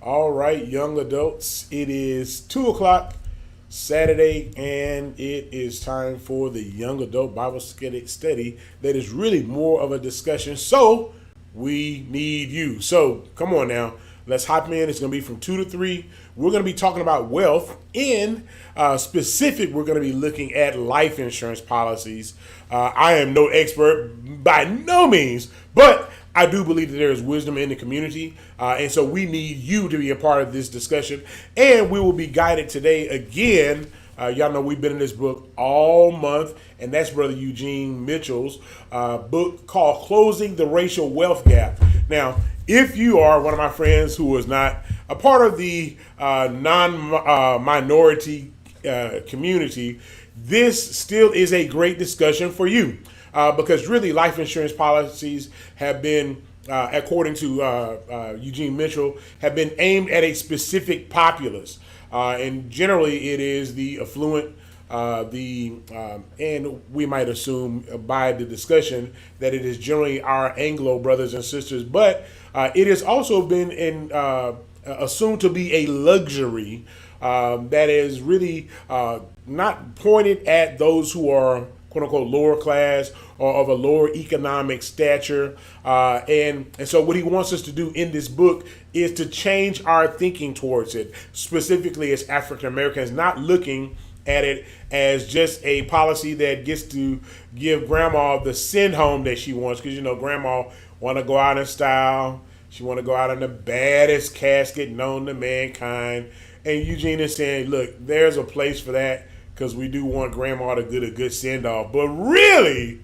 All right, young adults, it is 2 o'clock Saturday, and it is time for the young adult Bible study that is really more of a discussion. So, we need you. So, come on now. Let's hop in. It's going to be from 2 to 3. We're going to be talking about wealth. In specific, we're going to be looking at life insurance policies. I am no expert by no means, but I do believe that there is wisdom in the community. And so we need you to be a part of this discussion. And we will be guided today again. Y'all know we've been in this book all month, and that's Brother Eugene Mitchell's book called Closing the Racial Wealth Gap. Now, if you are one of my friends who is not a part of the non-minority community, this still is a great discussion for you. Because really, life insurance policies have been, according to Eugene Mitchell, have been aimed at a specific populace. And generally, it is the affluent, and we might assume by the discussion that it is generally our Anglo brothers and sisters, but it has also been assumed to be a luxury that is really not pointed at those who are quote unquote lower class or of a lower economic stature. And so what he wants us to do in this book is to change our thinking towards it, specifically as African Americans, not looking at it as just a policy that gets to give grandma the send home that she wants, because grandma want to go out in style. She want to go out in the baddest casket known to mankind. And Eugene is saying, look, there's a place for that, because we do want grandma to get a good send-off. But really,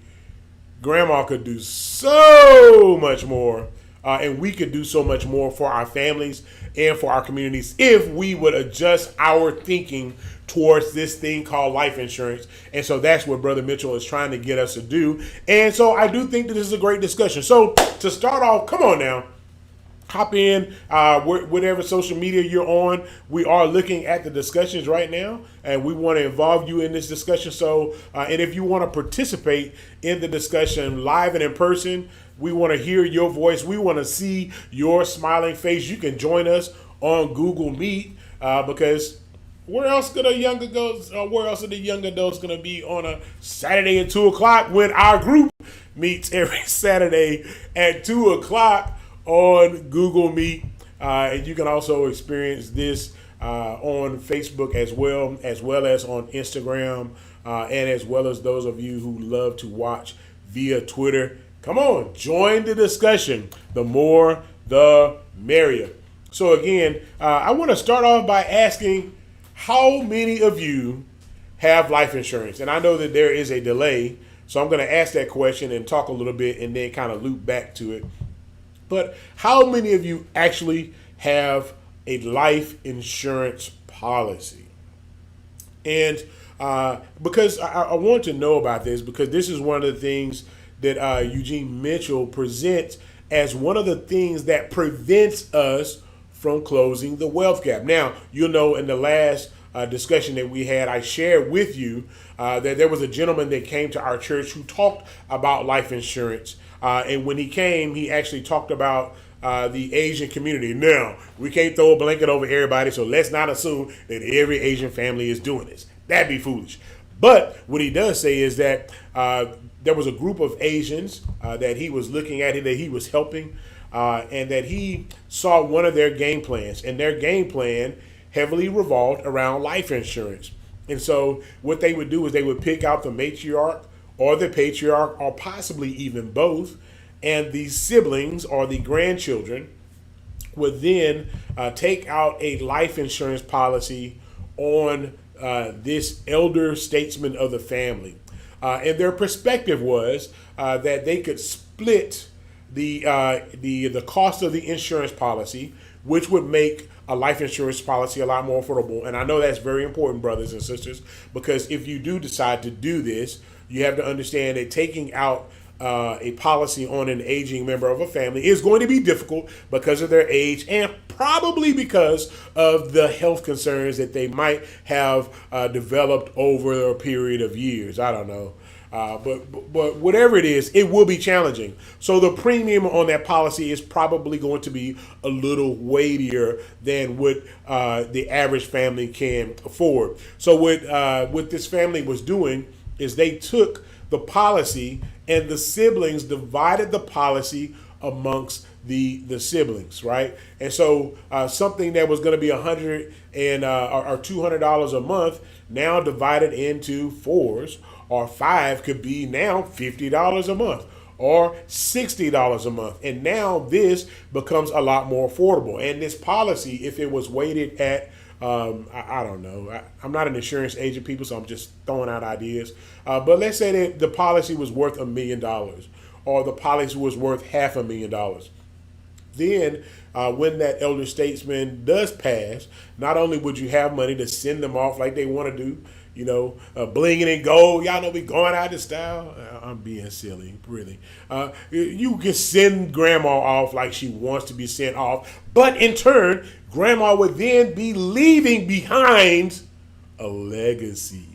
grandma could do so much more, and we could do so much more for our families and for our communities if we would adjust our thinking towards this thing called life insurance. And so that's what Brother Mitchell is trying to get us to do. And so I do think that this is a great discussion. So to start off, come on now. Hop in, whatever social media you're on. We are looking at the discussions right now, and we want to involve you in this discussion. So, and if you want to participate in the discussion live and in person, we want to hear your voice. We want to see your smiling face. You can join us on Google Meet because where else are the young adults going to be on a Saturday at 2 o'clock when our group meets every Saturday at 2 o'clock on Google Meet. And you can also experience this on Facebook as well as on Instagram, and as well as those of you who love to watch via Twitter. Come on, join the discussion. The more, the merrier. So again, I want to start off by asking, how many of you have life insurance? And I know that there is a delay, so I'm going to ask that question and talk a little bit and then kind of loop back to it. But how many of you actually have a life insurance policy? And because I want to know about this, because this is one of the things that Eugene Mitchell presents as one of the things that prevents us from closing the wealth gap. Now, in the last discussion that we had, I shared with you that there was a gentleman that came to our church who talked about life insurance. And when he came, he actually talked about the Asian community. Now, we can't throw a blanket over everybody, so let's not assume that every Asian family is doing this. That'd be foolish. But what he does say is that there was a group of Asians that he was looking at, that he was helping, and that he saw one of their game plans. And their game plan heavily revolved around life insurance. And so what they would do is they would pick out the matriarch or the patriarch, or possibly even both, and the siblings or the grandchildren would then take out a life insurance policy on this elder statesman of the family. And their perspective was that they could split the cost of the insurance policy, which would make a life insurance policy a lot more affordable. And I know that's very important, brothers and sisters, because if you do decide to do this, you have to understand that taking out a policy on an aging member of a family is going to be difficult because of their age and probably because of the health concerns that they might have developed over a period of years. I don't know. But whatever it is, it will be challenging. So the premium on that policy is probably going to be a little weightier than what the average family can afford. So what this family was doing is they took the policy and the siblings divided the policy amongst the siblings, right? And so something that was going to be $100 or $200 a month now divided into fours or five could be now $50 a month or $60 a month. And now this becomes a lot more affordable. And this policy, if it was weighted at I don't know. I'm not an insurance agent, people, so I'm just throwing out ideas. But let's say that the policy was worth $1 million, or the policy was worth $500,000. Then, when that elder statesman does pass, not only would you have money to send them off like they want to do, blinging in gold. Y'all know we going out of style. I'm being silly, really. You can send grandma off like she wants to be sent off, but in turn, grandma would then be leaving behind a legacy,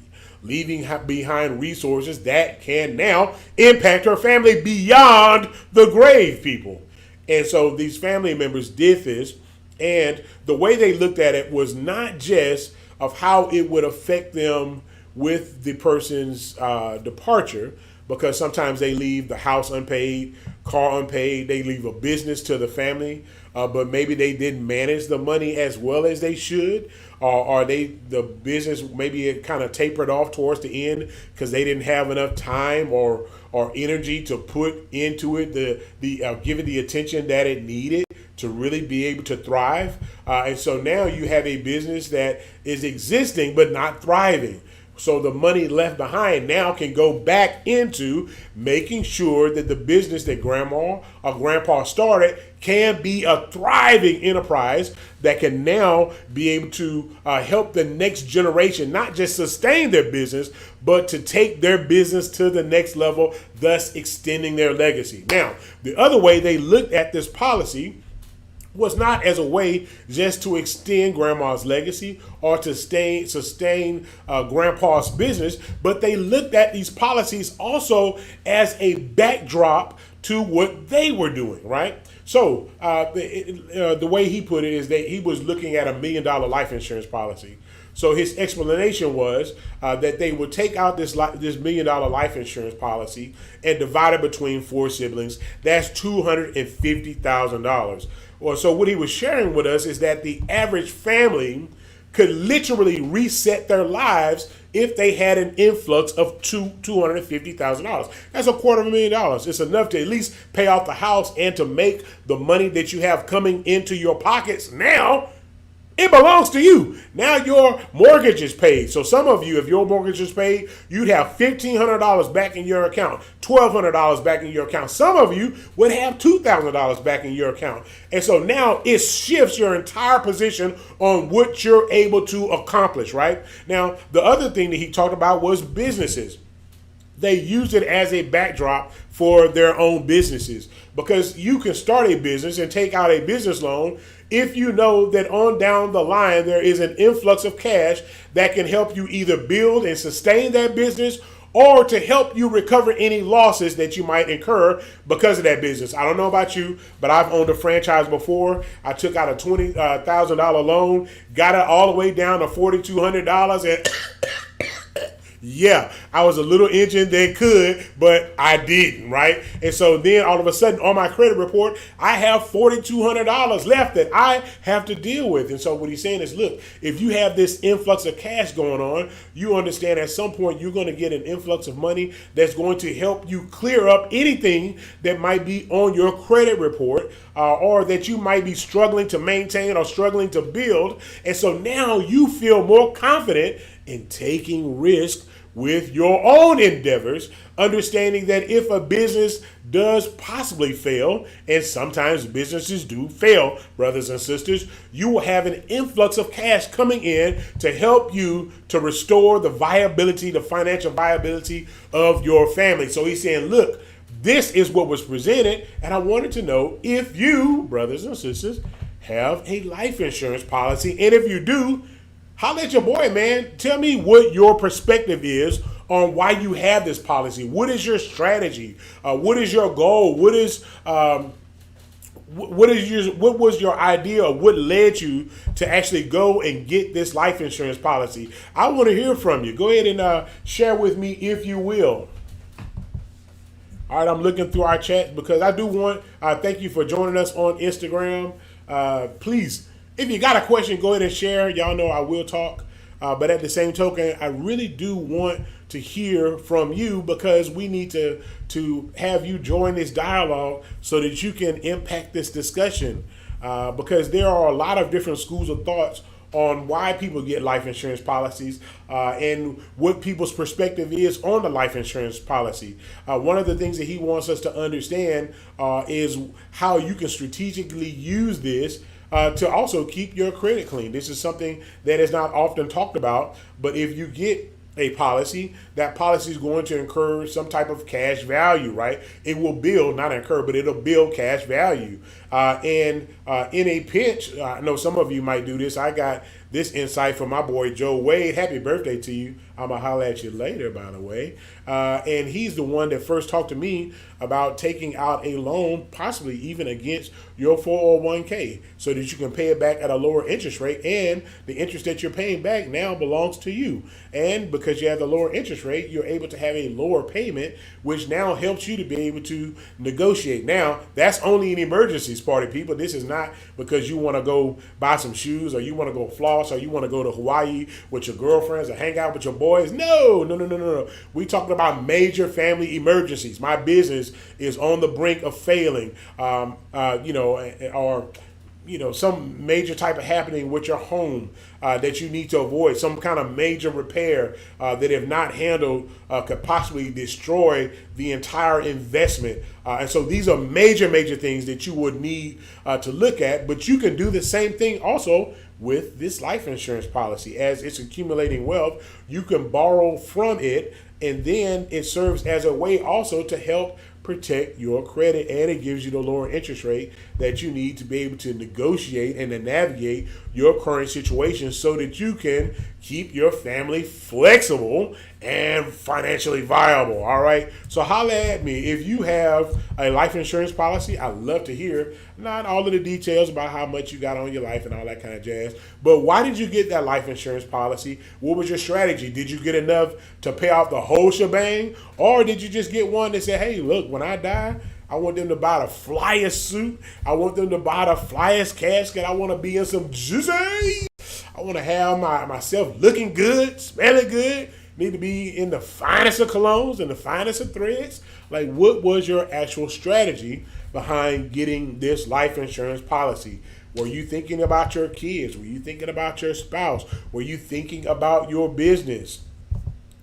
leaving behind resources that can now impact her family beyond the grave, people. And so these family members did this, and the way they looked at it was not just of how it would affect them with the person's departure, because sometimes they leave the house unpaid, car unpaid, they leave a business to the family, but maybe they didn't manage the money as well as they should, or the business maybe it kind of tapered off towards the end because they didn't have enough time or energy to put into it, give it the attention that it needed to really be able to thrive. And so now you have a business that is existing but not thriving. So the money left behind now can go back into making sure that the business that grandma or grandpa started can be a thriving enterprise that can now be able to help the next generation not just sustain their business, but to take their business to the next level, thus extending their legacy. Now, the other way they looked at this policy was not as a way just to extend grandma's legacy or to sustain grandpa's business, but they looked at these policies also as a backdrop to what they were doing, right? So the way he put it is that he was looking at $1 million life insurance policy. So his explanation was that they would take out this $1 million life insurance policy and divide it between four siblings. That's $250,000. Well, so what he was sharing with us is that the average family could literally reset their lives if they had an influx of $250,000. That's $250,000. It's enough to at least pay off the house and to make the money that you have coming into your pockets now. It belongs to you. Now your mortgage is paid. So some of you, if your mortgage is paid, you'd have $1,500 back in your account, $1,200 back in your account. Some of you would have $2,000 back in your account. And so now it shifts your entire position on what you're able to accomplish, right? Now, the other thing that he talked about was businesses. They used it as a backdrop for their own businesses, because you can start a business and take out a business loan if you know that on down the line there is an influx of cash that can help you either build and sustain that business or to help you recover any losses that you might incur because of that business. I don't know about you, but I've owned a franchise before. I took out a $20,000 loan, got it all the way down to $4,200, and yeah, I was a little engine that could, but I didn't, right? And so then all of a sudden on my credit report, I have $4,200 left that I have to deal with. And so what he's saying is, look, if you have this influx of cash going on, you understand at some point you're going to get an influx of money that's going to help you clear up anything that might be on your credit report or that you might be struggling to maintain or struggling to build. And so now you feel more confident in taking risk with your own endeavors, understanding that if a business does possibly fail, and sometimes businesses do fail, brothers and sisters, you will have an influx of cash coming in to help you to restore the viability, the financial viability of your family. So he's saying, look, this is what was presented, and I wanted to know if you, brothers and sisters, have a life insurance policy, and if you do, holla at your boy, man. Tell me what your perspective is on why you have this policy. What is your strategy? What is your goal? What was your idea of what led you to actually go and get this life insurance policy? I want to hear from you. Go ahead and share with me if you will. All right, I'm looking through our chat because I do want. Thank you for joining us on Instagram. Please, if you got a question, go ahead and share. Y'all know I will talk. But at the same token, I really do want to hear from you because we need to have you join this dialogue so that you can impact this discussion. Because there are a lot of different schools of thoughts on why people get life insurance policies and what people's perspective is on the life insurance policy. One of the things that he wants us to understand is how you can strategically use this to also keep your credit clean. This is something that is not often talked about, but if you get a policy, that policy is going to incur some type of cash value, right? It will build, not incur, but it'll build cash value. And in a pinch, I know some of you might do this. I got this insight from my boy Joe Wade. Happy birthday to you. I'm going to holler at you later, by the way. And he's the one that first talked to me about taking out a loan, possibly even against your 401k, so that you can pay it back at a lower interest rate. And the interest that you're paying back now belongs to you. And because you have the lower interest rate, you're able to have a lower payment, which now helps you to be able to negotiate. Now, that's only in emergencies, party people. This is not because you want to go buy some shoes or you want to go floss or you want to go to Hawaii with your girlfriends or hang out with your boys. No. We talking about major family emergencies. My business is on the brink of failing, or some major type of happening with your home that you need to avoid, some kind of major repair that if not handled could possibly destroy the entire investment. And so these are major things that you would need to look at, but you can do the same thing also with this life insurance policy. As it's accumulating wealth, you can borrow from it, and then it serves as a way also to help protect your credit, and it gives you the lower interest rate that you need to be able to negotiate and to navigate your current situation so that you can keep your family flexible and financially viable. All right. So holla at me if you have a life insurance policy. I'd love to hear not all of the details about how much you got on your life and all that kind of jazz, but why did you get that life insurance policy? What was your strategy? Did you get enough to pay off the whole shebang, or did you just get one that said, hey, look, when I die, I want them to buy the flyest suit. I want them to buy the flyest casket. I want to be in some juicy. I want to have myself looking good, smelling good. Need to be in the finest of colognes and the finest of threads. Like, what was your actual strategy behind getting this life insurance policy? Were you thinking about your kids? Were you thinking about your spouse? Were you thinking about your business?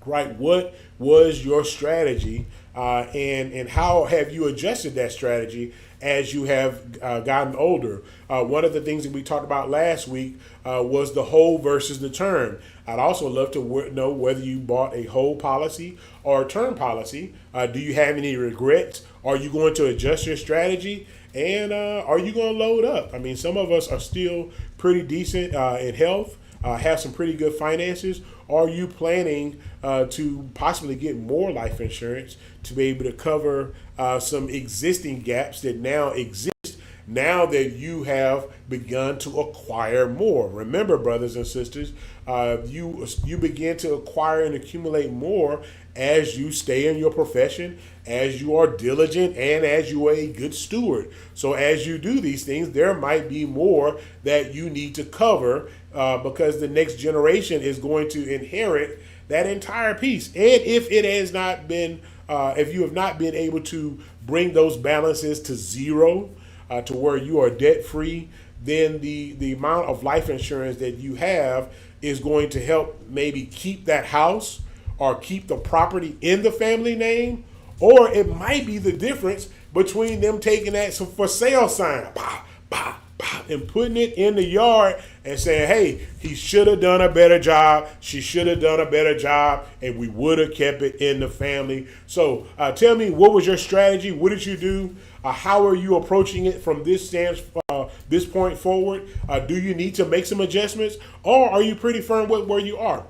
Right? What was your strategy? And how have you adjusted that strategy as you have gotten older? One of the things that we talked about last week was the whole versus the term. I'd also love to know whether you bought a whole policy or a term policy. Do you have any regrets? Are you going to adjust your strategy? And are you going to load up? I mean, some of us are still pretty decent in health, have some pretty good finances. Are you planning to possibly get more life insurance to be able to cover some existing gaps that now exist now that you have begun to acquire more? Remember, brothers and sisters, you begin to acquire and accumulate more as you stay in your profession, as you are diligent, and as you are a good steward. So as you do these things, there might be more that you need to cover because the next generation is going to inherit that entire piece. And if it has not been, if you have not been able to bring those balances to zero, to where you are debt free, then the amount of life insurance that you have is going to help maybe keep that house or keep the property in the family name, or it might be the difference between them taking that for sale sign, and putting it in the yard and saying, hey, he should have done a better job, she should have done a better job, and we would have kept it in the family. So tell me, what was your strategy? What did you do? How are you approaching it from this point forward? Do you need to make some adjustments, or are you pretty firm with where you are?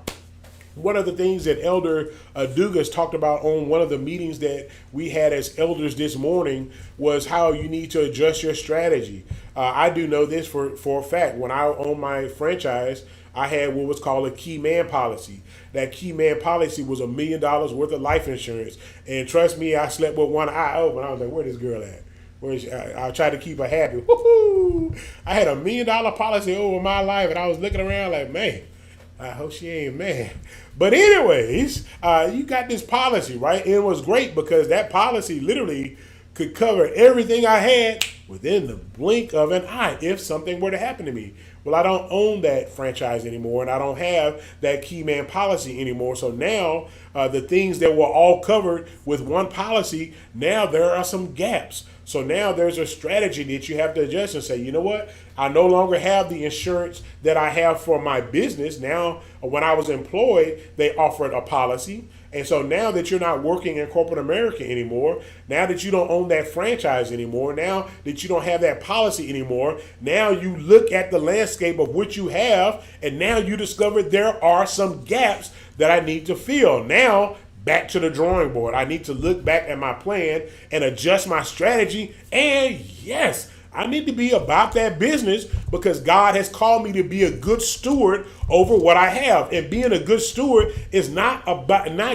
One of the things that Elder Dugas talked about on one of the meetings that we had as elders this morning was how you need to adjust your strategy. I do know this for a fact. When I owned my franchise, I had what was called a key man policy. That key man policy was $1 million worth of life insurance. And trust me, I slept with one eye open. I was like, where this girl at? I tried to keep her happy. Woo-hoo! I had $1 million policy over my life, and I was looking around like, man, I hope she ain't mad. But anyways, you got this policy, right? And it was great because that policy literally could cover everything I had within the blink of an eye if something were to happen to me. Well, I don't own that franchise anymore, and I don't have that key man policy anymore. So now the things that were all covered with one policy, now there are some gaps. So now there's a strategy that you have to adjust and say, you know what? I no longer have the insurance that I have for my business. Now, when I was employed, they offered a policy. And so now that you're not working in corporate America anymore, now that you don't own that franchise anymore, now that you don't have that policy anymore, now you look at the landscape of what you have, and now you discover there are some gaps that I need to fill. Now, back to the drawing board. I need to look back at my plan and adjust my strategy. And yes, I need to be about that business because God has called me to be a good steward over what I have. And being a good steward is not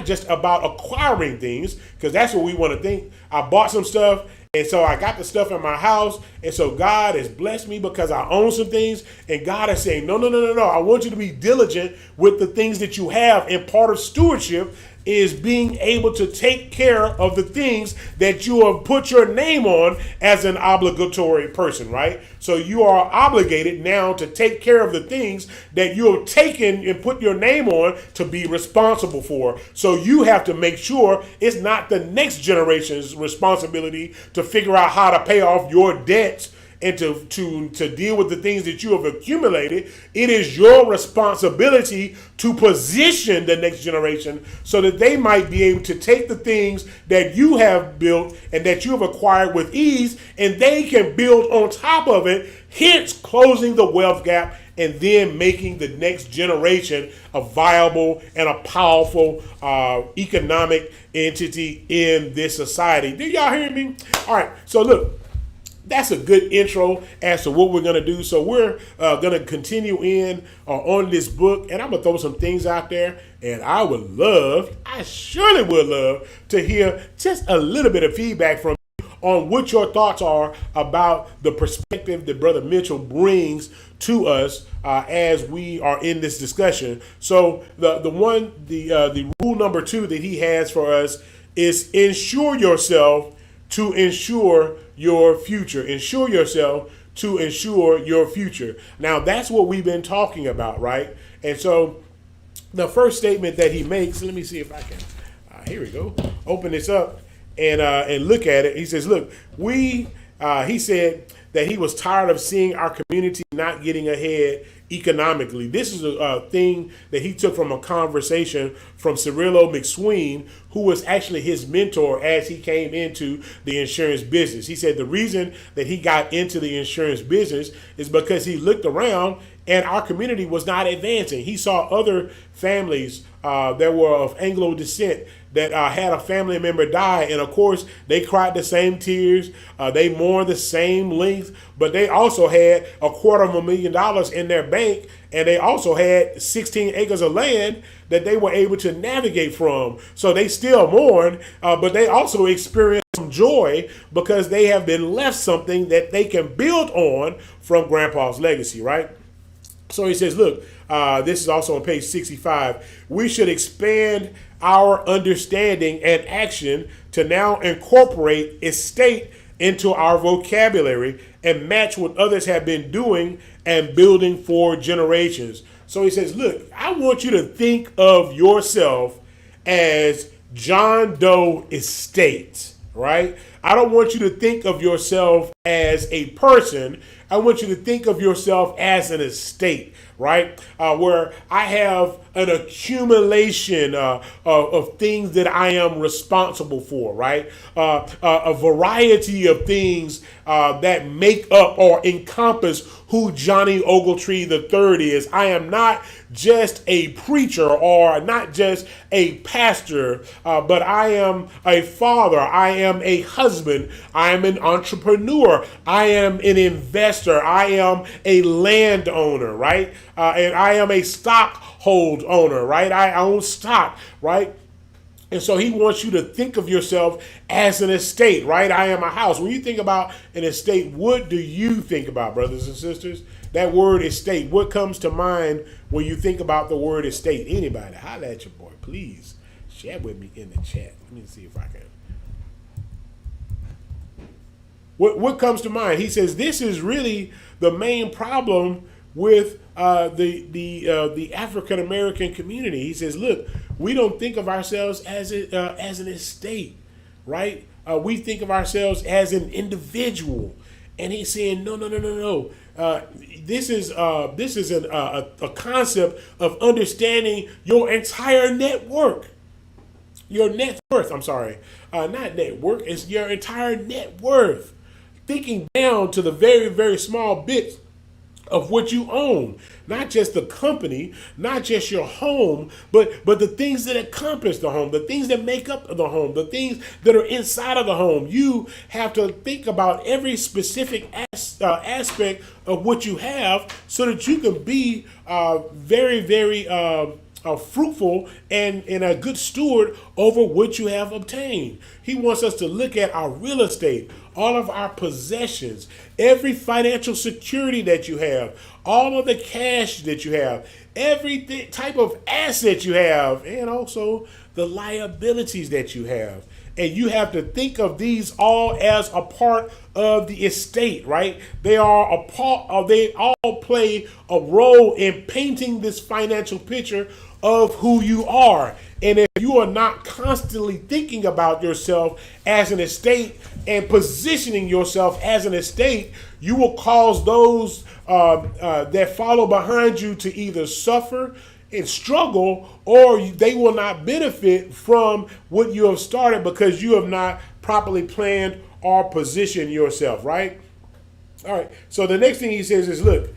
just about acquiring things, because that's what we want to think. I bought some stuff, and so I got the stuff in my house, and so God has blessed me because I own some things, and God is saying, no. I want you to be diligent with the things that you have, and part of stewardship is being able to take care of the things that you have put your name on as an obligatory person, right? So you are obligated now to take care of the things that you have taken and put your name on to be responsible for. So you have to make sure it's not the next generation's responsibility to figure out how to pay off your debts and to deal with the things that you have accumulated. It is your responsibility to position the next generation so that they might be able to take the things that you have built and that you have acquired with ease, and they can build on top of it, hence closing the wealth gap and then making the next generation a viable and a powerful economic entity in this society. Do y'all hear me? All right, so look. That's a good intro as to what we're going to do. So we're going to continue on this book, and I'm going to throw some things out there. And I surely would love to hear just a little bit of feedback from you on what your thoughts are about the perspective that Brother Mitchell brings to us as we are in this discussion. So the rule number 2 that he has for us is insure yourself to ensure your future. Insure yourself to ensure your future. Now, that's what we've been talking about, right? And so the first statement that he makes, let me see if I can, here we go, open this up and look at it. He says, look, he said that he was tired of seeing our community not getting ahead economically. This is a thing that he took from a conversation from Cirillo McSween, who was actually his mentor as he came into the insurance business. He said the reason that he got into the insurance business is because he looked around and our community was not advancing. He saw other families that were of Anglo descent that had a family member die, and of course they cried the same tears, they mourned the same length, but they also had $250,000 in their bank, and they also had 16 acres of land that they were able to navigate from. So they still mourn, but they also experienced some joy because they have been left something that they can build on from Grandpa's legacy, right? So he says, look, this is also on page 65. We should expand our understanding and action to now incorporate estate into our vocabulary and match what others have been doing and building for generations. So he says, look, I want you to think of yourself as John Doe Estate, right? I don't want you to think of yourself as a person. I want you to think of yourself as an estate, right? Where I have an accumulation of things that I am responsible for, right? A variety of things that make up or encompass who Johnny Ogletree III is. I am not just a preacher or not just a pastor, but I am a father. I am a husband. I am an entrepreneur. I am an investor. I am a landowner, right? And I am a stockhold owner, right? I own stock, right? And so he wants you to think of yourself as an estate, right? I am a house. When you think about an estate, what do you think about, brothers and sisters? That word estate, what comes to mind when you think about the word estate? Anybody, holla at your boy, please. Share with me in the chat. Let me see if I can. What comes to mind? He says this is really the main problem with the African American community. He says, look, we don't think of ourselves as an estate, right? We think of ourselves as an individual. And he's saying, no. This is a concept of understanding your entire network. Your net worth, I'm sorry, not network, it's your entire net worth. Thinking down to the very, very small bits of what you own, not just the company, not just your home, but the things that encompass the home, the things that make up the home, the things that are inside of the home. You have to think about every specific aspect of what you have so that you can be very, very fruitful and a good steward over what you have obtained. He wants us to look at our real estate, all of our possessions, every financial security that you have, all of the cash that you have, every type of asset you have, and also the liabilities that you have. And you have to think of these all as a part of the estate, right? They are a part. They all play a role in painting this financial picture of who you are. And if you are not constantly thinking about yourself as an estate and positioning yourself as an estate, you will cause those that follow behind you to either suffer and struggle, or they will not benefit from what you have started because you have not properly planned or positioned yourself, right? All right. So the next thing he says is, look,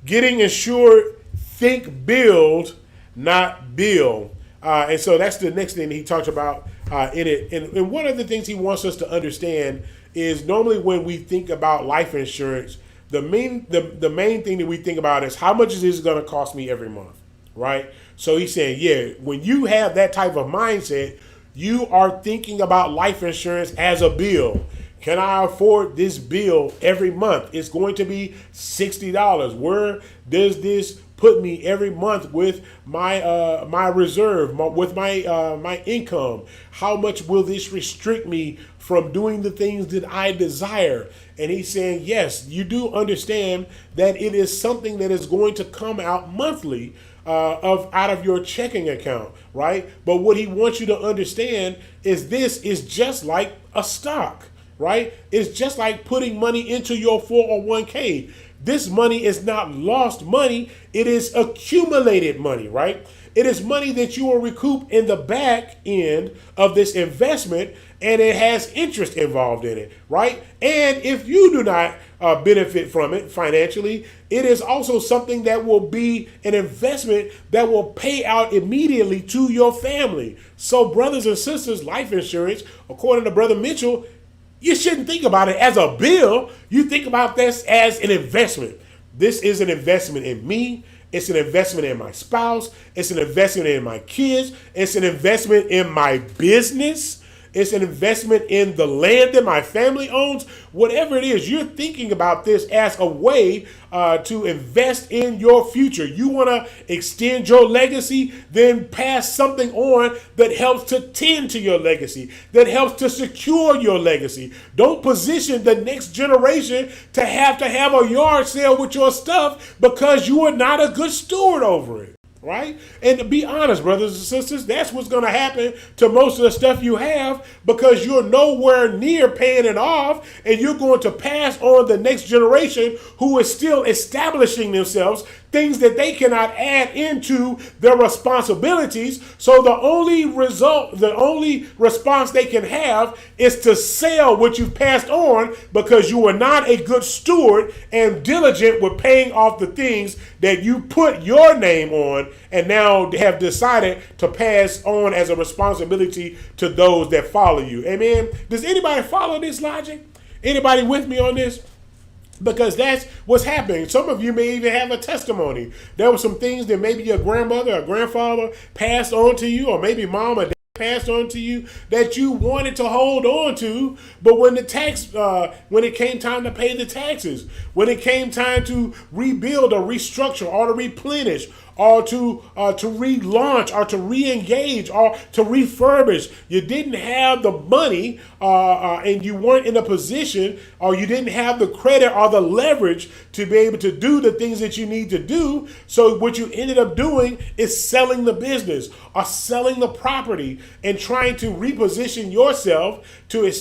getting insured, think build, not bill. And so that's the next thing he talks about in it. And one of the things he wants us to understand is normally when we think about life insurance, the main thing that we think about is how much is this going to cost me every month, right? So he's saying, yeah, when you have that type of mindset, you are thinking about life insurance as a bill. Can I afford this bill every month? It's going to be $60. Where does this put me every month with my my reserve, with my income? How much will this restrict me from doing the things that I desire? And he's saying, yes, you do understand that it is something that is going to come out monthly out of your checking account, right? But what he wants you to understand is this is just like a stock, right? It's just like putting money into your 401k. This money is not lost money. It is accumulated money, right? It is money that you will recoup in the back end of this investment, and it has interest involved in it, right? And if you do not benefit from it financially, it is also something that will be an investment that will pay out immediately to your family. So brothers and sisters, life insurance, according to Brother Mitchell, you shouldn't think about it as a bill. You think about this as an investment. This is an investment in me. It's an investment in my spouse. It's an investment in my kids. It's an investment in my business. It's an investment in the land that my family owns. Whatever it is, you're thinking about this as a way to invest in your future. You want to extend your legacy, then pass something on that helps to tend to your legacy, that helps to secure your legacy. Don't position the next generation to have a yard sale with your stuff because you are not a good steward over it. right? And to be honest, brothers and sisters, that's what's going to happen to most of the stuff you have, because you're nowhere near paying it off, and you're going to pass on the next generation who is still establishing themselves things that they cannot add into their responsibilities. So the only result, the only response they can have is to sell what you've passed on, because you were not a good steward and diligent with paying off the things that you put your name on and now have decided to pass on as a responsibility to those that follow you. Amen. Does anybody follow this logic? Anybody with me on this? Because that's what's happening. Some of you may even have a testimony. There were some things that maybe your grandmother or grandfather passed on to you, or maybe mom or dad passed on to you, that you wanted to hold on to, but when when it came time to pay the taxes, when it came time to rebuild or restructure or to replenish or to relaunch or to re-engage or to refurbish, you didn't have the money, and you weren't in a position, or you didn't have the credit or the leverage to be able to do the things that you need to do. So what you ended up doing is selling the business or selling the property and trying to reposition yourself to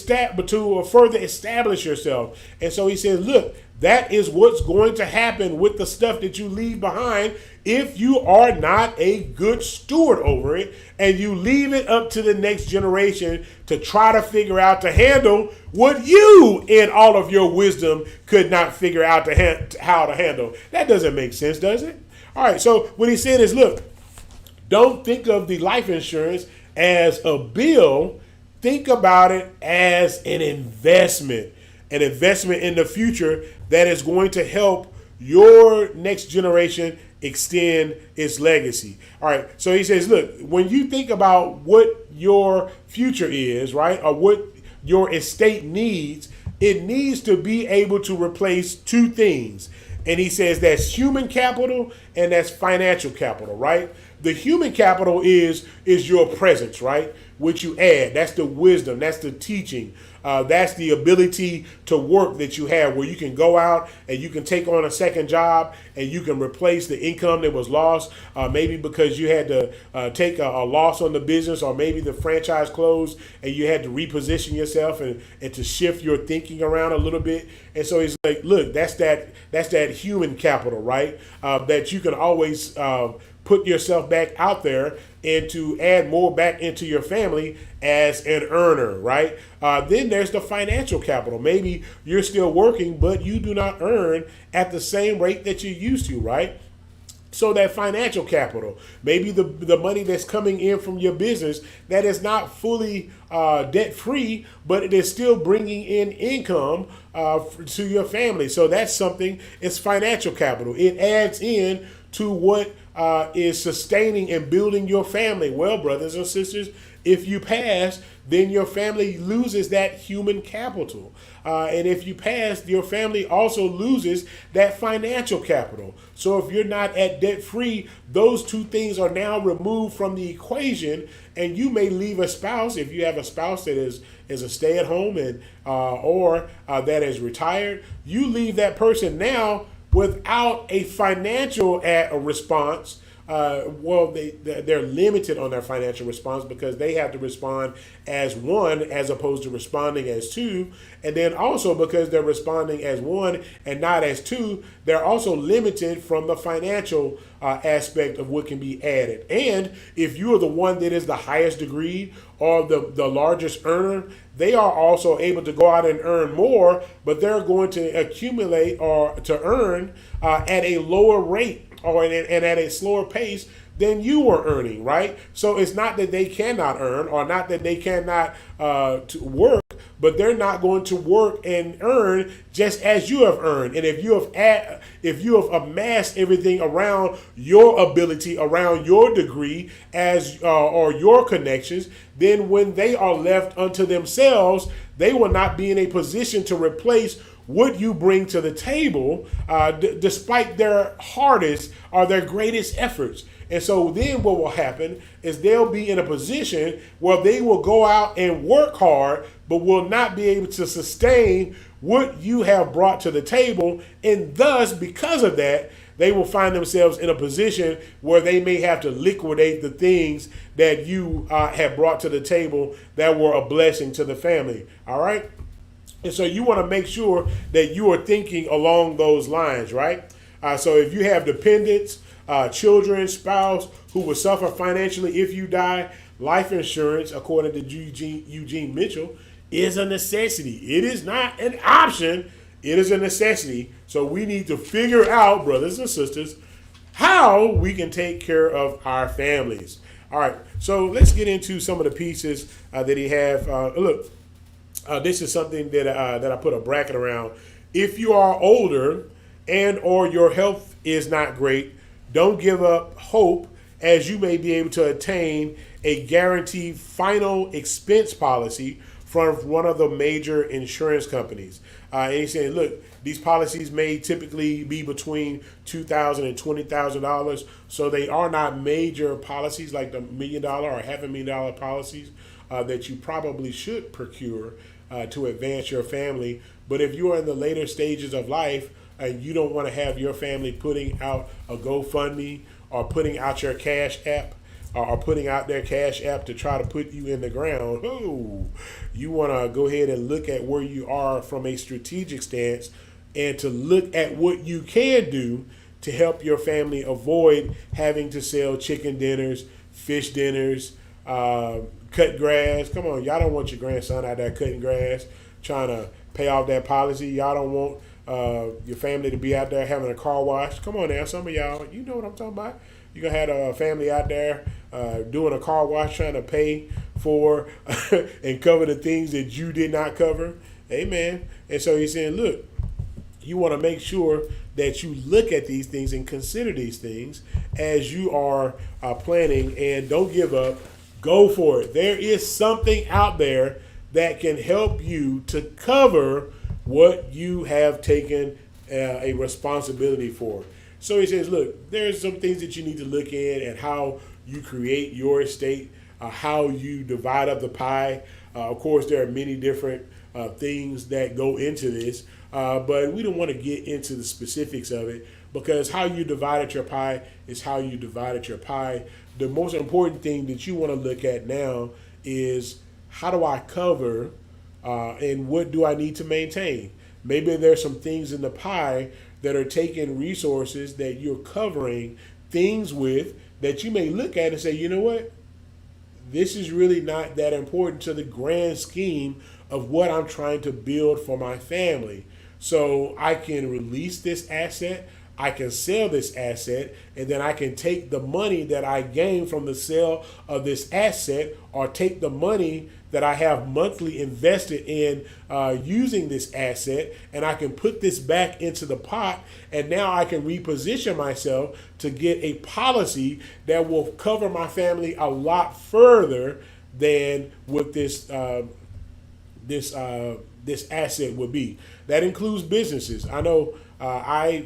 further establish yourself. And so he says, look, that is what's going to happen with the stuff that you leave behind if you are not a good steward over it, and you leave it up to the next generation to try to figure out to handle what you, in all of your wisdom, could not figure out how to handle. That doesn't make sense, does it? All right, so what he said is, look, don't think of the life insurance as a bill. Think about it as an investment in the future that is going to help your next generation extend its legacy. All right. So he says, look, when you think about what your future is, right, or what your estate needs, it needs to be able to replace two things. And he says that's human capital and that's financial capital, right? The human capital is your presence, right? Which you add. That's the wisdom. That's the teaching. That's the ability to work that you have, where you can go out and you can take on a second job and you can replace the income that was lost, maybe because you had to take a loss on the business, or maybe the franchise closed and you had to reposition yourself and to shift your thinking around a little bit. And so he's like, look, that's that human capital, right? That you can always put yourself back out there and to add more back into your family as an earner, right? Then there's the financial capital. Maybe you're still working, but you do not earn at the same rate that you used to, right? So that financial capital, maybe the money that's coming in from your business that is not fully debt free, but it is still bringing in income to your family. So that's something, it's financial capital. It adds in to what is sustaining and building your family. Well, brothers and sisters, if you pass, then your family loses that human capital. And if you pass, your family also loses that financial capital. So if you're not at debt free, those two things are now removed from the equation, and you may leave a spouse, if you have a spouse that is a stay at home and or that is retired, you leave that person now without a financial response. They're limited on their financial response because they have to respond as one as opposed to responding as two. And then also because they're responding as one and not as two, they're also limited from the financial aspect of what can be added. And if you are the one that is the highest degree or the largest earner, they are also able to go out and earn more, but they're going to accumulate or to earn at a lower rate or and at a slower pace than you were earning, right? So it's not that they cannot earn or not that they cannot to work, but they're not going to work and earn just as you have earned. And if you have amassed everything around your ability, around your degree as or your connections, then when they are left unto themselves, they will not be in a position to replace what you bring to the table, despite their hardest or their greatest efforts. And so then what will happen is they'll be in a position where they will go out and work hard, but will not be able to sustain what you have brought to the table. And thus, because of that, they will find themselves in a position where they may have to liquidate the things that you have brought to the table that were a blessing to the family. All right. And so you want to make sure that you are thinking along those lines, right? So if you have dependents, children, spouse who will suffer financially if you die, life insurance, according to Eugene Mitchell, is a necessity. It is not an option. It is a necessity. So we need to figure out, brothers and sisters, how we can take care of our families. All right. So let's get into some of the pieces that he have. Look. This is something that I put a bracket around. If you are older and or your health is not great, don't give up hope, as you may be able to attain a guaranteed final expense policy from one of the major insurance companies. And he's saying, look, these policies may typically be between $2,000 and $20,000, so they are not major policies like the $1 million or $500,000 policies that you probably should procure to advance your family. But if you are in the later stages of life and you don't want to have your family putting out a GoFundMe or putting out your Cash App or putting out their Cash App to try to put you in the ground, you want to go ahead and look at where you are from a strategic stance and to look at what you can do to help your family avoid having to sell chicken dinners, fish dinners, cut grass. Come on, y'all don't want your grandson out there cutting grass, trying to pay off that policy. Y'all don't want your family to be out there having a car wash. Come on now, some of y'all, you know what I'm talking about. You're going to have a family out there doing a car wash, trying to pay for and cover the things that you did not cover. Amen. And so he's saying, look, you want to make sure that you look at these things and consider these things as you are planning, and don't give up. Go for it. There is something out there that can help you to cover what you have taken a responsibility for. So he says, look, there's some things that you need to look at how you create your estate, how you divide up the pie. Of course, there are many different things that go into this, but we don't want to get into the specifics of it, because how you divided your pie is how you divided your pie. The most important thing that you want to look at now is, how do I cover and what do I need to maintain? Maybe there's some things in the pie that are taking resources that you're covering things with that you may look at and say, you know what? This is really not that important to the grand scheme of what I'm trying to build for my family. So I can release this asset, I can sell this asset, and then I can take the money that I gain from the sale of this asset, or take the money that I have monthly invested in using this asset, and I can put this back into the pot, and now I can reposition myself to get a policy that will cover my family a lot further than what this asset would be. That includes businesses. I know I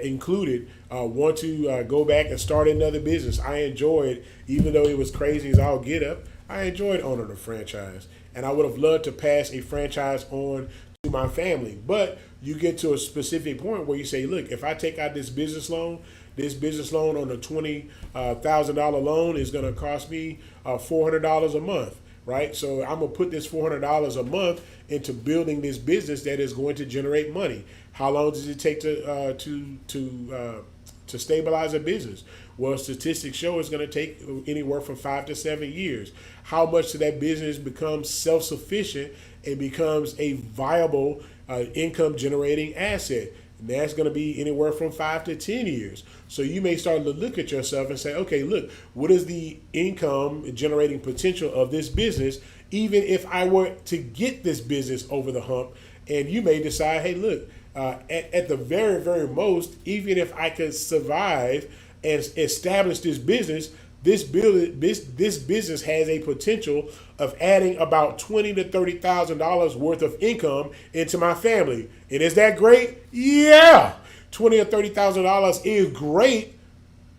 included want to go back and start another business. I enjoyed, even though it was crazy as all get up, I enjoyed owning a franchise, and I would have loved to pass a franchise on to my family. But you get to a specific point where you say, look, if I take out this business loan on a $20,000 loan is going to cost me $400 a month, right? So I'm going to put this $400 a month into building this business that is going to generate money. How long does it take to stabilize a business? Well, statistics show it's going to take anywhere from 5 to 7 years. How much of that business becomes self-sufficient and becomes a viable income-generating asset? And that's going to be anywhere from 5 to 10 years. So you may start to look at yourself and say, okay, look, what is the income-generating potential of this business, even if I were to get this business over the hump? And you may decide, hey, look, at the very, very most, even if I could survive and establish this business, this business has a potential of adding about $20,000 to $30,000 worth of income into my family. And is that great? Yeah, $20,000 or $30,000 is great.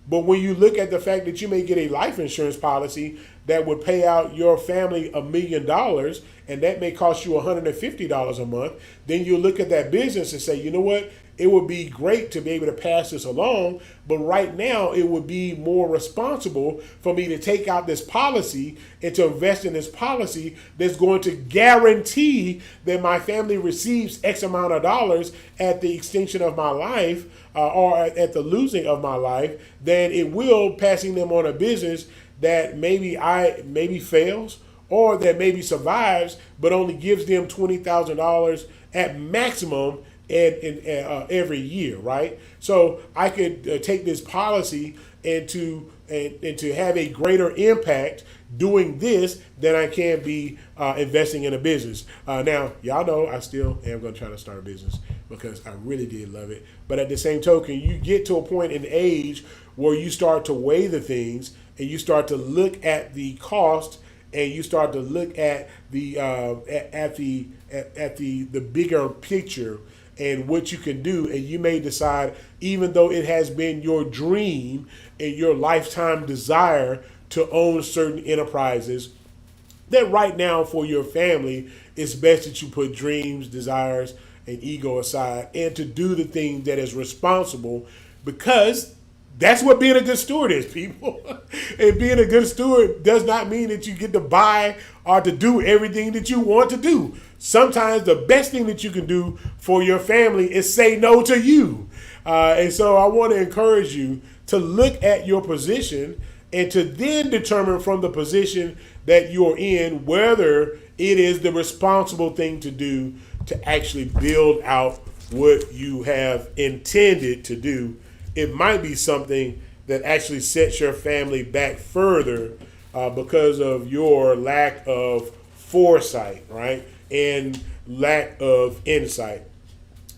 But when you look at the fact that you may get a life insurance policy that would pay out your family $1 million, and that may cost you $150 a month, then you look at that business and say, you know what? it would be great to be able to pass this along. But right now, it would be more responsible for me to take out this policy and to invest in this policy that's going to guarantee that my family receives X amount of dollars at the extinction of my life, or at the losing of my life, than it will passing them on a business that maybe fails, or that maybe survives but only gives them $20,000 at maximum every year, right? So I could take this policy and to have a greater impact doing this than I can be investing in a business. Now, y'all know I still am going to try to start a business because I really did love it. But at the same token, you get to a point in age where you start to weigh the things and you start to look at the cost, and you start to look at the the bigger picture and what you can do, and you may decide, even though it has been your dream and your lifetime desire to own certain enterprises, that right now for your family, it's best that you put dreams, desires, and ego aside and to do the thing that is responsible, because that's what being a good steward is, people. And being a good steward does not mean that you get to buy or to do everything that you want to do. Sometimes the best thing that you can do for your family is say no to you. And so I want to encourage you to look at your position and to then determine from the position that you're in whether it is the responsible thing to do to actually build out what you have intended to do. It might be something that actually sets your family back further because of your lack of foresight, right? And lack of insight.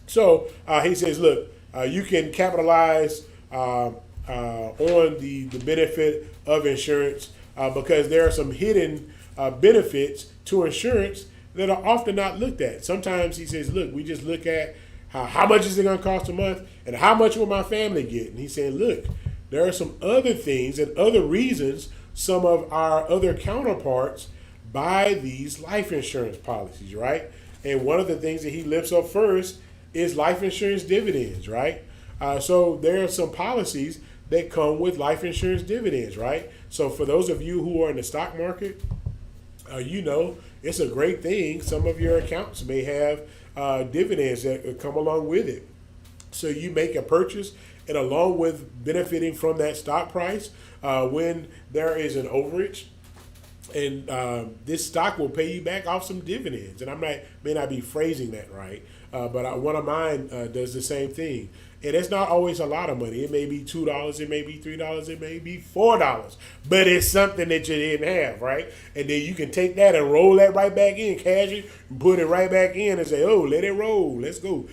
So he says, look, you can capitalize on the benefit of insurance because there are some hidden benefits to insurance that are often not looked at. Sometimes he says, look, we just look at how much is it going to cost a month and how much will my family get? And he's saying, look, there are some other things and other reasons some of our other counterparts buy these life insurance policies, right? And one of the things that he lifts up first is life insurance dividends, right? So there are some policies that come with life insurance dividends, right? So for those of you who are in the stock market, you know, it's a great thing. Some of your accounts may have dividends that come along with it. So you make a purchase, and along with benefiting from that stock price, when there is an overage, and this stock will pay you back off some dividends. And may not be phrasing that right, but one of mine does the same thing. And it's not always a lot of money. It may be $2, it may be $3, it may be $4, but it's something that you didn't have, right? And then you can take that and roll that right back in, cash it, and put it right back in and say, oh, let it roll. Let's go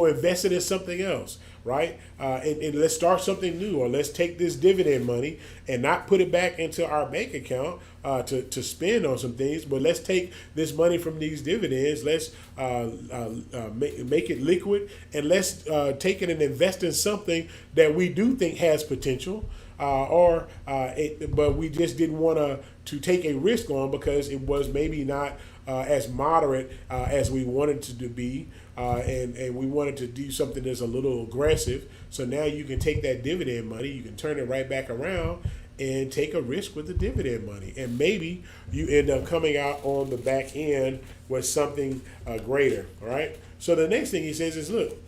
invest it in something else, right? And let's start something new, or let's take this dividend money and not put it back into our bank account to spend on some things, but let's take this money from these dividends, let's make it liquid, and let's take it and invest in something that we do think has potential, but we just didn't want to take a risk on because it was maybe not as moderate as we wanted it to be, and we wanted to do something that's a little aggressive. So now you can take that dividend money, you can turn it right back around and take a risk with the dividend money. And maybe you end up coming out on the back end with something greater, all right? So the next thing he says is, look,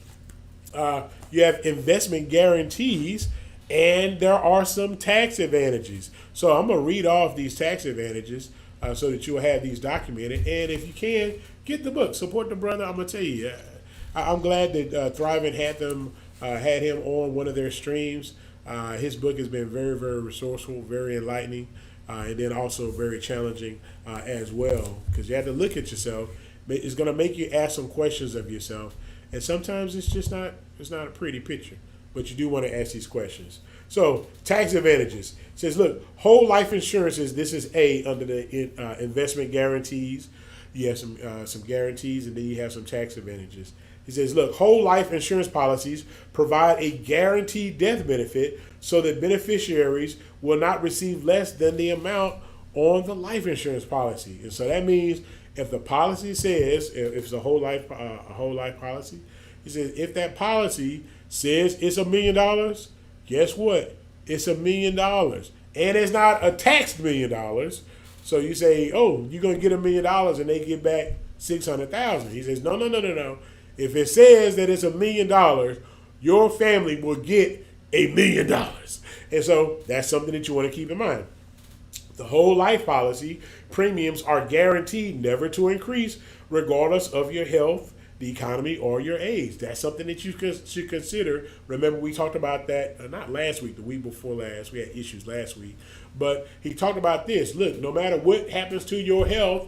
you have investment guarantees, and there are some tax advantages. So I'm going to read off these tax advantages so that you'll have these documented. And if you can, get the book. Support the brother. I'm going to tell you, I'm glad that Thrivent had him on one of their streams. His book has been very, very resourceful, very enlightening, and then also very challenging as well, because you have to look at yourself. It's going to make you ask some questions of yourself, and sometimes it's not a pretty picture, but you do want to ask these questions. So tax advantages. It says, look, whole life insurances, this is A under the investment guarantees. You have some guarantees, and then you have some tax advantages. He says, look, whole life insurance policies provide a guaranteed death benefit so that beneficiaries will not receive less than the amount on the life insurance policy. And so that means if the policy says, if it's a whole life policy, He says, if that policy says it's $1 million, guess what? It's $1 million. And it's not a taxed $1 million. So you say, oh, you're going to get $1 million and they get back 600,000. He says, no, no, no, no, no. If it says that it's $1 million, your family will get $1 million. And so that's something that you want to keep in mind. The whole life policy premiums are guaranteed never to increase regardless of your health, the economy, or your age. That's something that you should consider. Remember, we talked about that, not last week, the week before last. We had issues last week. But he talked about this. Look, no matter what happens to your health,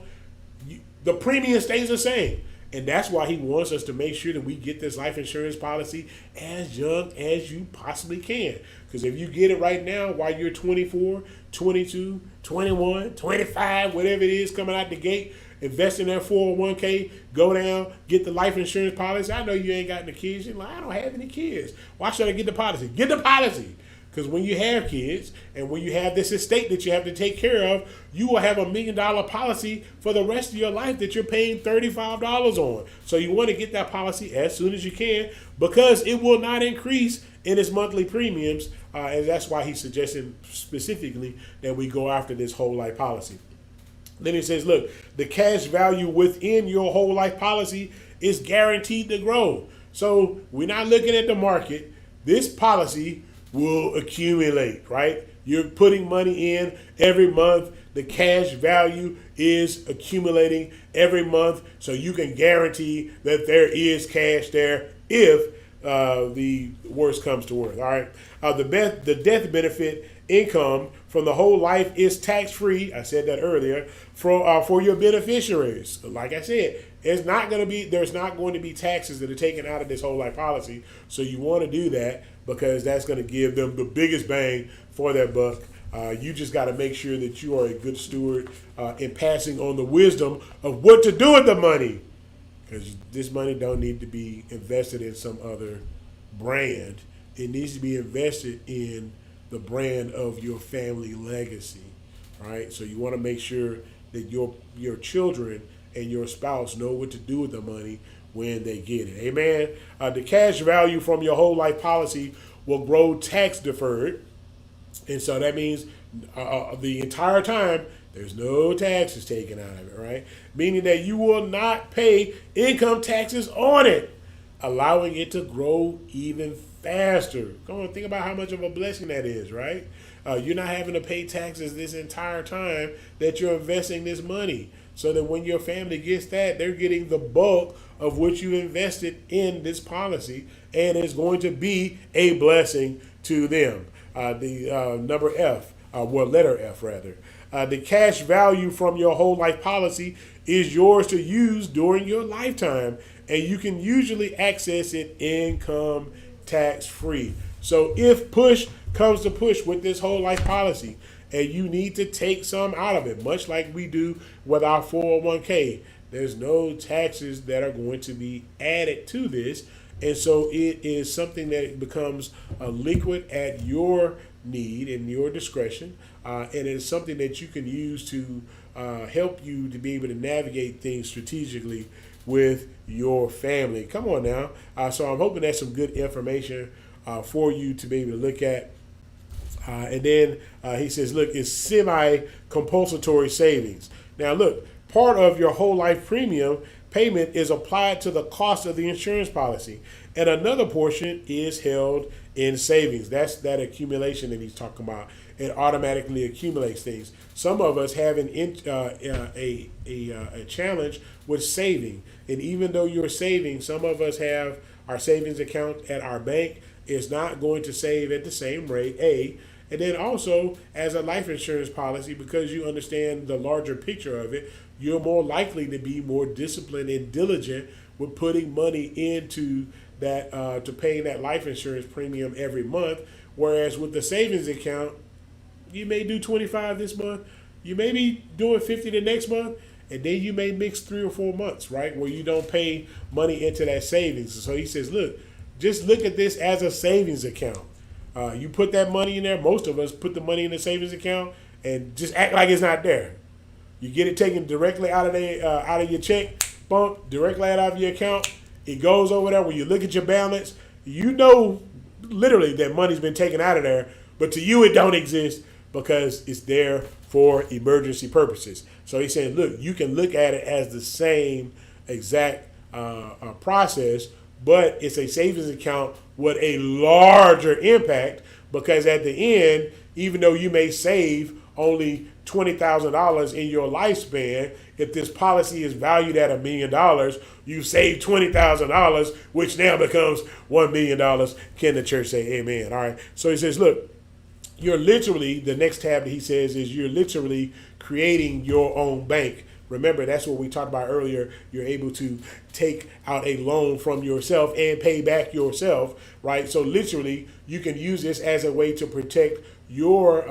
the premium stays the same. And that's why he wants us to make sure that we get this life insurance policy as young as you possibly can. Because if you get it right now while you're 24, 22, 21, 25, whatever it is coming out the gate, invest in that 401k, go down, get the life insurance policy. I know you ain't got any kids. You're like, I don't have any kids. Why should I get the policy? Get the policy. Because when you have kids and when you have this estate that you have to take care of, you will have $1 million policy for the rest of your life that you're paying $35 on. So you want to get that policy as soon as you can because it will not increase in its monthly premiums. And that's why he's suggesting specifically that we go after this whole life policy. Then he says, look, the cash value within your whole life policy is guaranteed to grow. So we're not looking at the market. This policy will accumulate, right? You're putting money in every month. The cash value is accumulating every month, so you can guarantee that there is cash there if the worst comes to worst. All right. The death benefit income from the whole life is tax-free. I said that earlier for your beneficiaries. Like I said, there's not going to be taxes that are taken out of this whole life policy. So you want to do that because that's going to give them the biggest bang for their buck. You just got to make sure that you are a good steward in passing on the wisdom of what to do with the money. Because this money don't need to be invested in some other brand. It needs to be invested in the brand of your family legacy, right? So you want to make sure that your children and your spouse know what to do with the money when they get it. Amen. The cash value from your whole life policy will grow tax deferred. And so that means the entire time, there's no taxes taken out of it, right? Meaning that you will not pay income taxes on it, allowing it to grow even faster. Come on, think about how much of a blessing that is, right? You're not having to pay taxes this entire time that you're investing this money. So that when your family gets that, they're getting the bulk of what you invested in this policy, and it's going to be a blessing to them. Letter F rather. The cash value from your whole life policy is yours to use during your lifetime, and you can usually access it income tax free. So if push comes to push with this whole life policy, and you need to take some out of it, much like we do with our 401k, there's no taxes that are going to be added to this. And so it is something that becomes a liquid at your need and your discretion. And it is something that you can use to help you to be able to navigate things strategically with your family. Come on now. So I'm hoping that's some good information for you to be able to look at. And then he says, look, it's semi-compulsory savings. Now, look, part of your whole life premium payment is applied to the cost of the insurance policy, and another portion is held in savings. That's that accumulation that he's talking about. It automatically accumulates things. Some of us have a challenge with saving, and even though you're saving, some of us have our savings account at our bank. It's not going to save at the same rate, and then also as a life insurance policy, because you understand the larger picture of it, you're more likely to be more disciplined and diligent with putting money into that to paying that life insurance premium every month. Whereas with the savings account, you may do 25 this month, you may be doing 50 the next month, and then you may mix 3 or 4 months, right, where you don't pay money into that savings. So he says, look, just look at this as a savings account. You put that money in there. Most of us put the money in the savings account and just act like it's not there. You get it taken directly out of your check, bump directly out of your account, It goes over there. When you look at your balance, you know literally that money's been taken out of there, but to you it don't exist because it's there for emergency purposes. So he's saying, look, you can look at it as the same exact process, but it's a savings account with a larger impact because at the end, even though you may save only $20,000 in your lifespan, if this policy is valued at $1 million, you save $20,000, which now becomes $1 million. Can the church say amen? All right. So he says, look, you're literally, the next tab that he says is you're literally creating your own bank. Remember, that's what we talked about earlier. You're able to take out a loan from yourself and pay back yourself, right? So literally, you can use this as a way to protect your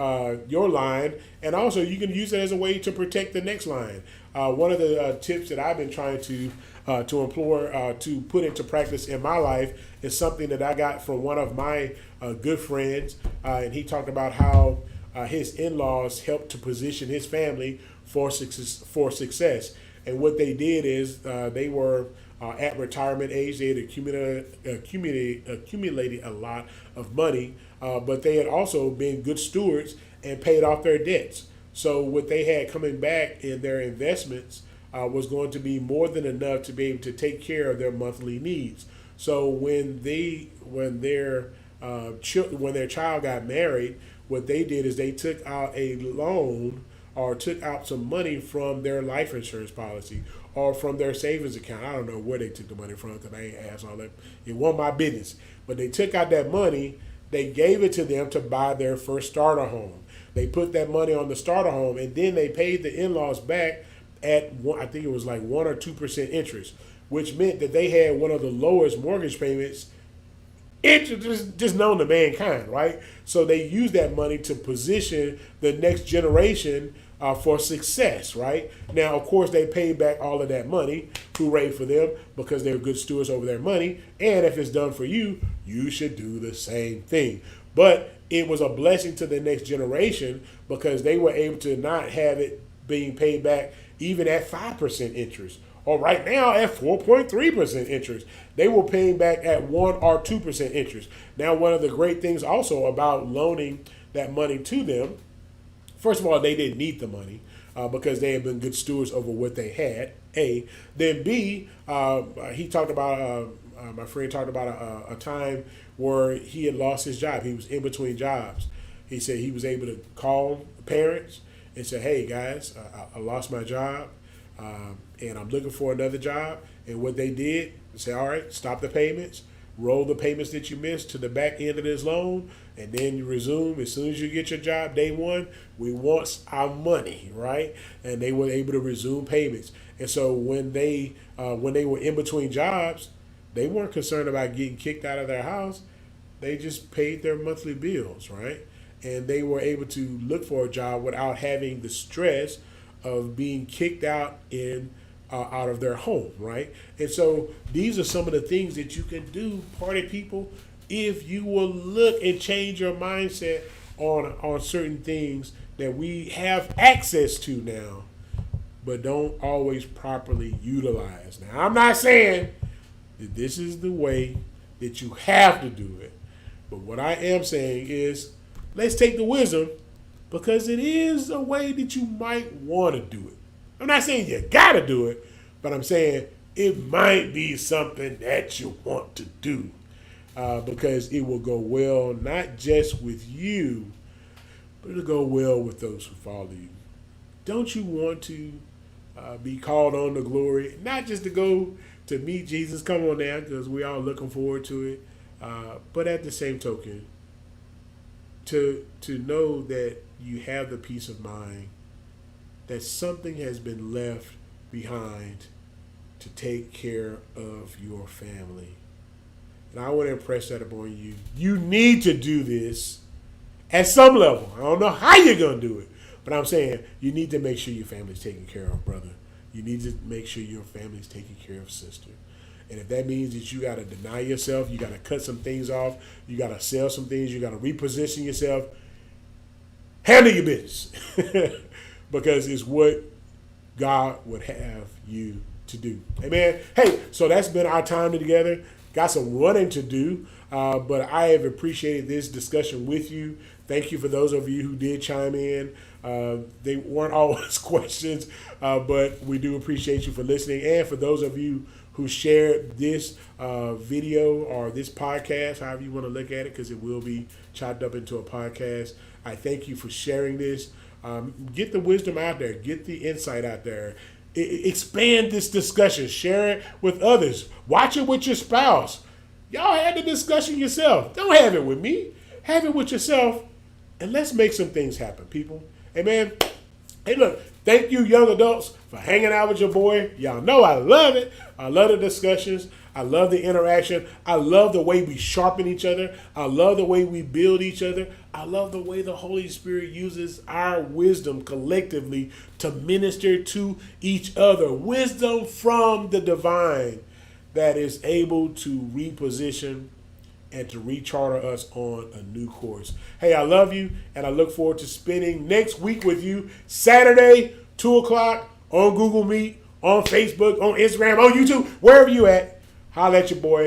line, and also you can use it as a way to protect the next line. One of the tips that I've been trying to implore to put into practice in my life is something that I got from one of my good friends, and he talked about how his in-laws helped to position his family for success. And what they did is they were at retirement age. They had accumulated a lot of money, but they had also been good stewards and paid off their debts. So what they had coming back in their investments was going to be more than enough to be able to take care of their monthly needs. So when their child got married, what they did is they took out a loan or took out some money from their life insurance policy or from their savings account. I don't know where they took the money from because I ain't asked all that. It wasn't my business. But they took out that money, they gave it to them to buy their first starter home. They put that money on the starter home, and then they paid the in-laws back at, I think it was like 1 or 2% interest, which meant that they had one of the lowest mortgage payments just known to mankind, right? So they used that money to position the next generation for success, right? Now, of course, they paid back all of that money. Hooray for them, because they're good stewards over their money. And if it's done for you, you should do the same thing. But it was a blessing to the next generation because they were able to not have it being paid back even at 5% interest, or right now at 4.3% interest. They were paying back at 1 or 2% interest. Now, one of the great things also about loaning that money to them, first of all, they didn't need the money because they had been good stewards over what they had, A. Then B, he talked about, my friend talked about a time where he had lost his job. He was in between jobs. He said he was able to call parents and say, hey, guys, I lost my job. And I'm looking for another job. And what they did, they say, all right, stop the payments, roll the payments that you missed to the back end of this loan, and then you resume as soon as you get your job. Day one, we want our money, right? And they were able to resume payments. And so when they were in between jobs, they weren't concerned about getting kicked out of their house. They just paid their monthly bills, right? And they were able to look for a job without having the stress of being kicked out out of their home, right? And so these are some of the things that you can do, party people, if you will look and change your mindset on certain things that we have access to now, but don't always properly utilize. Now, I'm not saying that this is the way that you have to do it, but what I am saying is let's take the wisdom, because it is a way that you might want to do it. I'm not saying you got to do it, but I'm saying it might be something that you want to do because it will go well, not just with you, but it'll go well with those who follow you. Don't you want to be called on to glory? Not just to go to meet Jesus, come on now, because we all looking forward to it, but at the same token, to know that you have the peace of mind that something has been left behind to take care of your family. And I want to impress that upon you. You need to do this at some level. I don't know how you're going to do it, but I'm saying you need to make sure your family's taken care of, brother. You need to make sure your family's taken care of, sister. And if that means that you got to deny yourself, you got to cut some things off, you got to sell some things, you got to reposition yourself, handle your business because it's what God would have you to do. Amen. Hey, so that's been our time together. Got some running to do, but I have appreciated this discussion with you. Thank you for those of you who did chime in. They weren't always questions, but we do appreciate you for listening. And for those of you who shared this video or this podcast, however you want to look at it, because it will be chopped up into a podcast, I thank you for sharing this. Get the wisdom out there. Get the insight out there. Expand this discussion. Share it with others. Watch it with your spouse. Y'all had the discussion yourself. Don't have it with me. Have it with yourself. And let's make some things happen, people. Amen. Hey, look, thank you, young adults, for hanging out with your boy. Y'all know I love it. I love the discussions. I love the interaction. I love the way we sharpen each other. I love the way we build each other. I love the way the Holy Spirit uses our wisdom collectively to minister to each other. Wisdom from the divine that is able to reposition and to recharter us on a new course. Hey, I love you, and I look forward to spending next week with you, Saturday, 2 o'clock, on Google Meet, on Facebook, on Instagram, on YouTube, wherever you at. Holla at your boy.